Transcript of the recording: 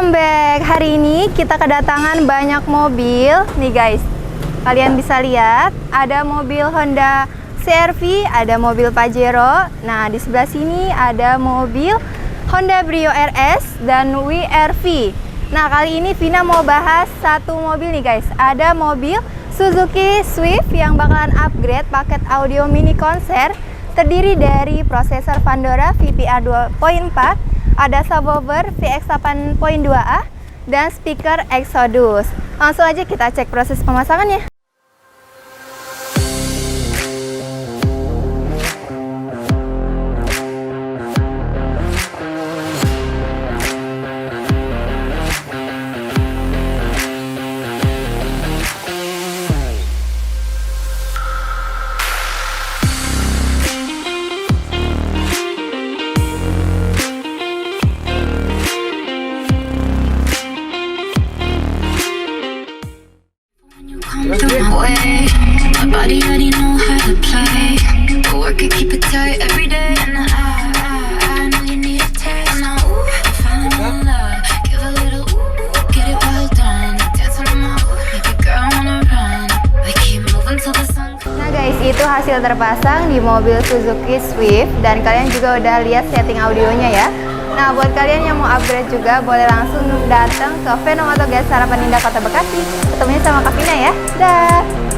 Welcome back. Hari ini kita kedatangan banyak mobil nih guys. Kalian bisa lihat ada mobil Honda CR-V, ada mobil Pajero. Nah, di sebelah sini ada mobil Honda Brio RS dan WR-V. Nah, kali ini Vina mau bahas satu mobil nih guys. Ada mobil Suzuki Swift yang bakalan upgrade paket audio mini konser, terdiri dari prosesor Pandora VPA 2.4, ada subwoofer VX 8.2A, dan speaker Exodus. Langsung aja kita cek proses pemasangannya. Itu hasil terpasang di mobil Suzuki Swift, dan kalian juga udah lihat setting audionya ya. Nah, buat kalian yang mau upgrade juga boleh langsung datang ke Venomoto Gas Harapan Indah Kota Bekasi. Ketemunya sama Kak Vina ya. Dah.